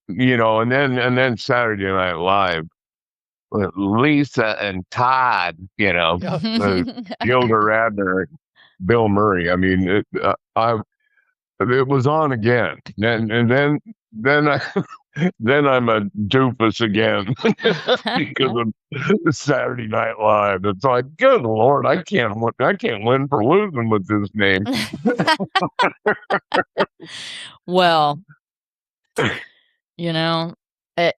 and then Saturday Night Live with Lisa and Todd, Gilda Radner, Bill Murray. I mean, it was on again, and then I'm a doofus again because of Saturday Night Live. It's like, good Lord, I can't win for losing with this name. Well,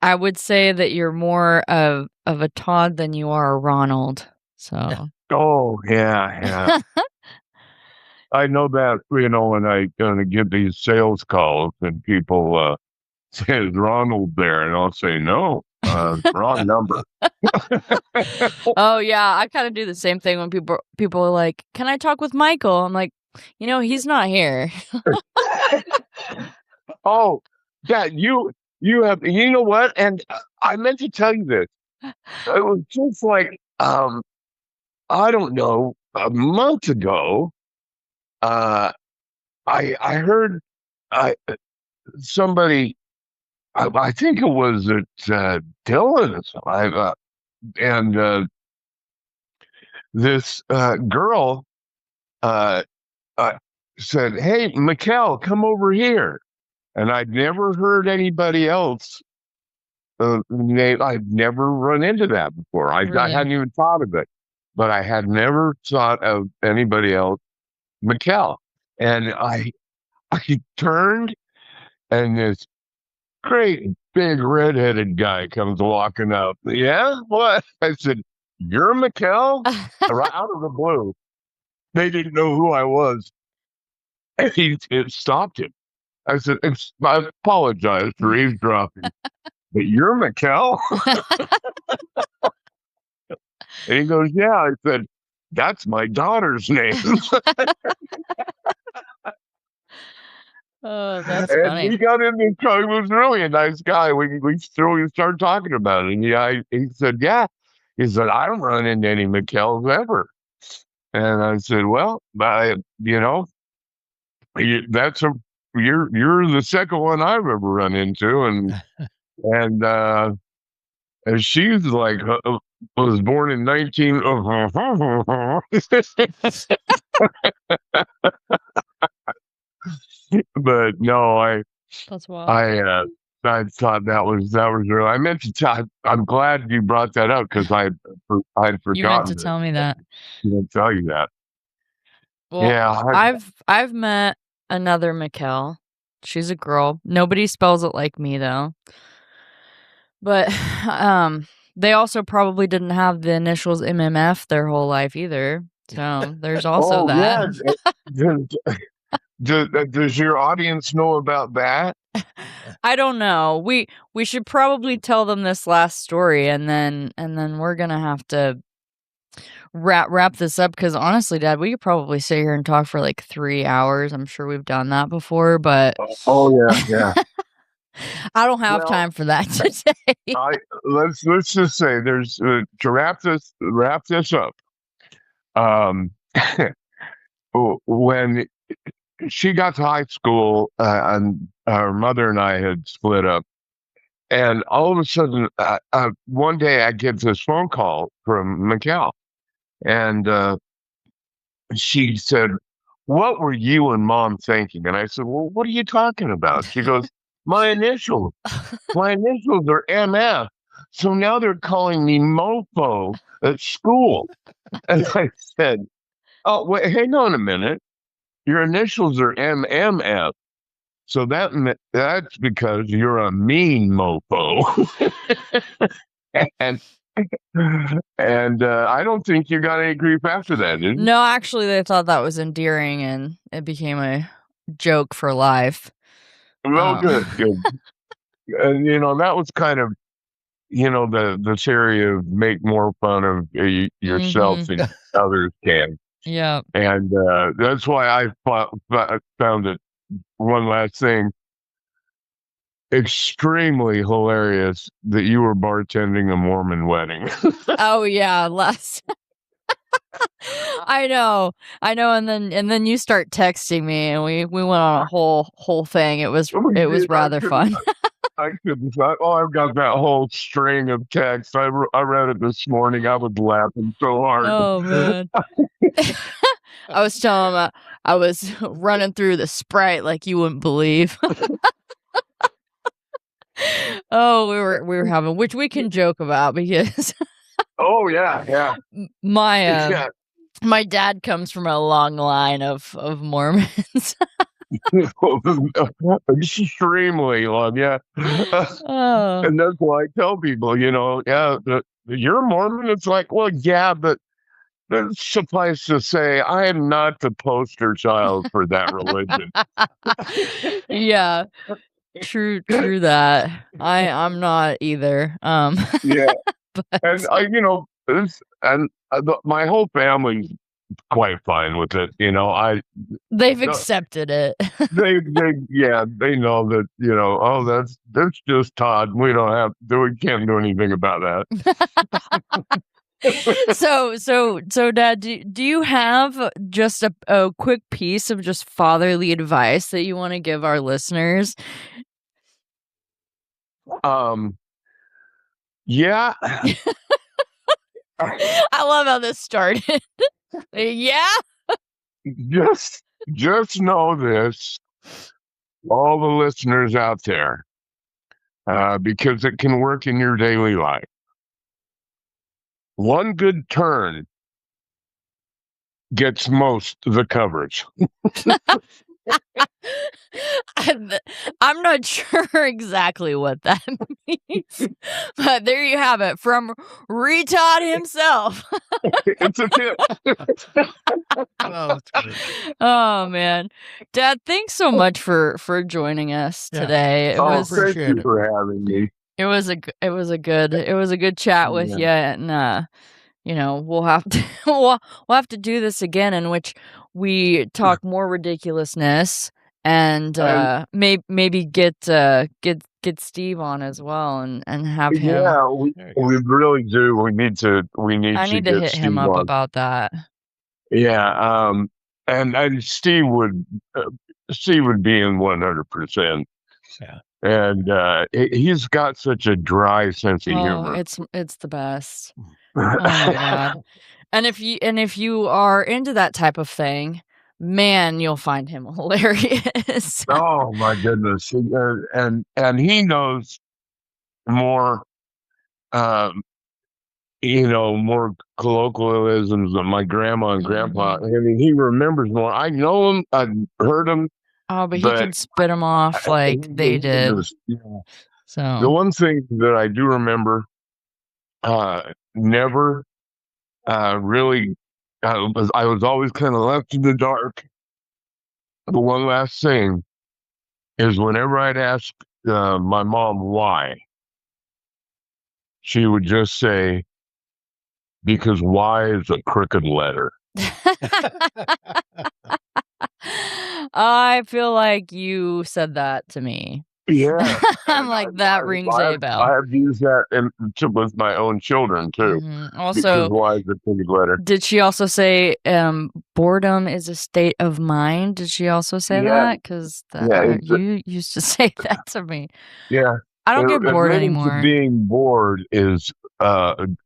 I would say that you're more of a Todd than you are a Ronald. So. Oh yeah. I know that when I get these sales calls and people say, "Is Ronald there?" and I'll say, "No, wrong number." Oh yeah, I kind of do the same thing when people are like, "Can I talk with Michael?" I'm like, he's not here. Oh, yeah, you have. You know what? And I meant to tell you this. It was just like I don't know, a month ago. I heard somebody. I think it was at Dylan's. And this girl said, "Hey, Mikel, come over here." And I'd never heard anybody else. I'd never run into that before. I hadn't even thought of it, but I had never thought of anybody else, Mikel. And I turned, and this great big redheaded guy comes walking up. Yeah, what? I said, "You're Mikel?" Right out of the blue. They didn't know who I was. And it stopped him. I said, "I apologize for eavesdropping, but you're Mikel?" And he goes, "Yeah." I said, "That's my daughter's name." Oh, that's And funny. we got in the car. He was really a nice guy. We started talking about it. And he said, "Yeah." He said, "I don't run into any Mikels ever." And I said, "Well, you're the second one I've ever run into." And she's like, was born in 19. But no, That's wild. I thought that was real. I meant to tell. I'm glad you brought that up because I'd forgotten. You meant to tell me that. You didn't tell you that. Well, yeah, I've met another Mikel. She's a girl. Nobody spells it like me though. But they also probably didn't have the initials MMF their whole life either. So there's also that. Yeah. Does your audience know about that? I don't know. We should probably tell them this last story, and then we're gonna have to wrap this up because honestly, Dad, we could probably sit here and talk for like 3 hours. I'm sure we've done that before, but yeah. I don't have time for that today. Let's just say there's to wrap this up. When she got to high school, and her mother and I had split up, and all of a sudden, one day I get this phone call from Mikel, and she said, "What were you and Mom thinking?" And I said, "Well, what are you talking about?" She goes, my initials are MF. So now they're calling me Mofo at school. And I said, oh, wait, hang on a minute. Your initials are MMF. So that's because you're a mean mofo. and I don't think you got any grief after that, did you? No, actually, they thought that was endearing, and it became a joke for life. Well, good. And, that was kind of, this area of make more fun of yourself than others can. Yeah. And that's why I found it, one last thing, extremely hilarious that you were bartending a Mormon wedding. Oh, yeah. I know. And then you start texting me, and we went on a whole thing. It was rather fun. I couldn't. I've got that whole string of texts. I read it this morning. I was laughing so hard. Oh man. I was telling him I was running through the Sprite like you wouldn't believe. Oh, we were having, which we can joke about because. Oh yeah. My dad comes from a long line of Mormons. Extremely long, yeah. Oh. And that's why I tell people, you're a Mormon. It's like, well, yeah, but suffice to say, I am not the poster child for that religion. Yeah, true that. I'm not either. Yeah, but... and my whole family's quite fine with it. They've accepted it. they know that, that's just Todd. We can't do anything about that. So Dad, do you have just a quick piece of just fatherly advice that you want to give our listeners? Yeah. I love how this started. Yeah. Just know this, all the listeners out there, because it can work in your daily life. One good turn gets most of the coverage. I'm not sure exactly what that means, but there you have it from Retard himself. It's a tip. Oh man, Dad, thanks so much for joining us today. Thank you for having me. It was a good chat with you, and we'll have to we'll have to do this again, in which we talk more ridiculousness and maybe get Steve on as well and have him. Yeah, we really do. We need to. I need to hit him up about that. Yeah, and Steve would be in 100%. Yeah. And he's got such a dry sense of humor. It's the best. Oh my God. And if you are into that type of thing, man, you'll find him hilarious. Oh my goodness. And he knows more more colloquialisms than my grandma and grandpa. I mean, he remembers more. I know him, I've heard him. Oh, but he can spit them off like they did. So the one thing that I do remember, never really, I was always kind of left in the dark. The one last thing is whenever I'd ask my mom why, she would just say, because Y is a crooked letter. I feel like you said that to me. Yeah. I'm like, that rings a bell. I have used that with my own children, too. Also, Y is a crooked letter. Did she also say boredom is a state of mind? Did she also say that? Because you used to say that to me. Yeah. I don't get bored anymore. Being bored is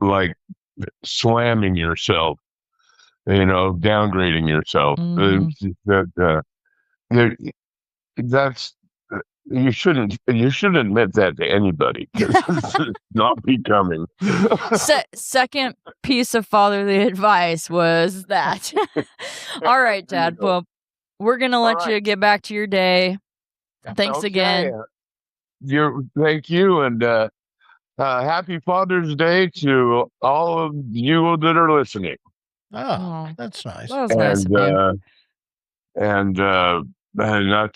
like slamming yourself, downgrading yourself. That's you shouldn't admit that to anybody. It's not becoming. Second piece of fatherly advice was that. All right, Dad. Well, we're gonna let you get back to your day. Thanks again. Thank you, and happy Father's Day to all of you that are listening. Oh, that's nice. That was nice of you. And to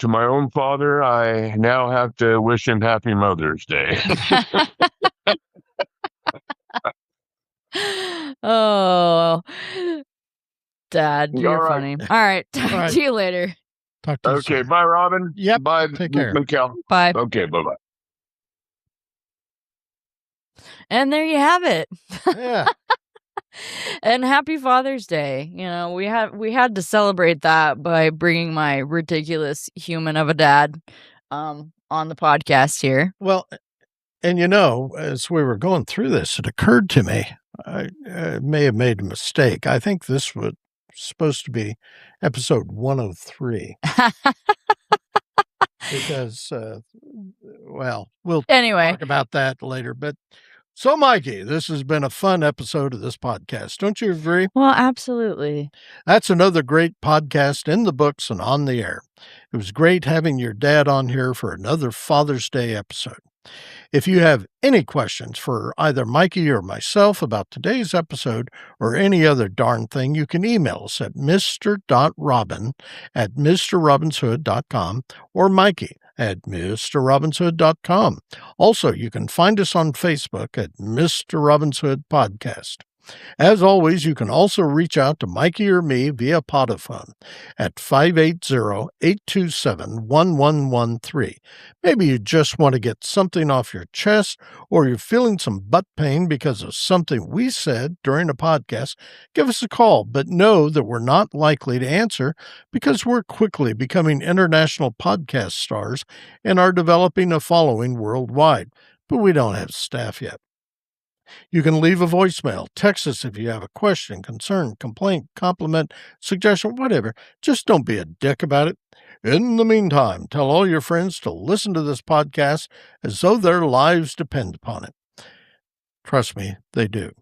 my own father, I now have to wish him happy Mother's Day. Oh, Dad, you're All right. funny. All right. Talk to you later. Talk to you Okay, soon. bye, Robin. Yep. Bye, Take care. Mikel. Bye. Okay, bye-bye. And there you have it. Yeah. And happy Father's Day. You know, we had to celebrate that by bringing my ridiculous human of a dad on the podcast here. Well, and as we were going through this, it occurred to me, I may have made a mistake. I think this was supposed to be episode 103. Because, we'll talk about that later. But so, Mikey, this has been a fun episode of this podcast. Don't you agree? Well, absolutely. That's another great podcast in the books and on the air. It was great having your dad on here for another Father's Day episode. If you have any questions for either Mikey or myself about today's episode or any other darn thing, you can email us at mr.robin@mrrobinshood.com or Mikey@mrrobinshood.com. Also, you can find us on Facebook at Mr. Robin's Hood Podcast. As always, you can also reach out to Mikey or me via Podophone at 580-827-1113. Maybe you just want to get something off your chest, or you're feeling some butt pain because of something we said during a podcast. Give us a call, but know that we're not likely to answer because we're quickly becoming international podcast stars and are developing a following worldwide, but we don't have staff yet. You can leave a voicemail, text us if you have a question, concern, complaint, compliment, suggestion, whatever. Just don't be a dick about it. In the meantime, tell all your friends to listen to this podcast as though their lives depend upon it. Trust me, they do.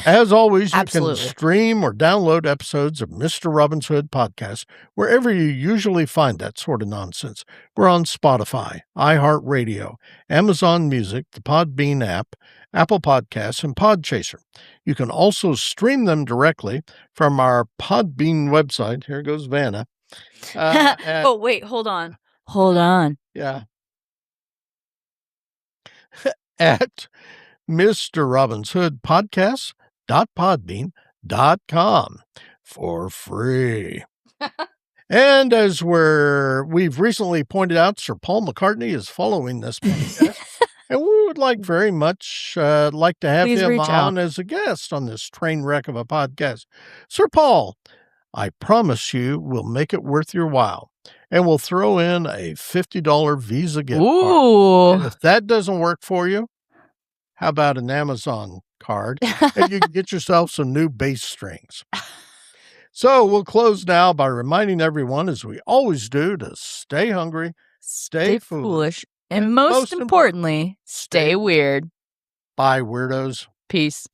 As always, you can stream or download episodes of Mr. Robin's Hood Podcast wherever you usually find that sort of nonsense. We're on Spotify, iHeartRadio, Amazon Music, the Podbean app, Apple Podcasts, and Podchaser. You can also stream them directly from our Podbean website. Here goes Vanna. Oh, wait, hold on. Hold on. Yeah. At Mr. Robin's Hood Podcast.podbean.com for free. And as we've recently pointed out, Sir Paul McCartney is following this podcast. And we would very much like to have him on as a guest on this train wreck of a podcast. Sir Paul, I promise you we'll make it worth your while. And we'll throw in a $50 Visa gift card. And if that doesn't work for you, how about an Amazon card? And you can get yourself some new bass strings. So we'll close now by reminding everyone, as we always do, to stay hungry, stay foolish, and most importantly, stay weird. Bye, weirdos. Peace.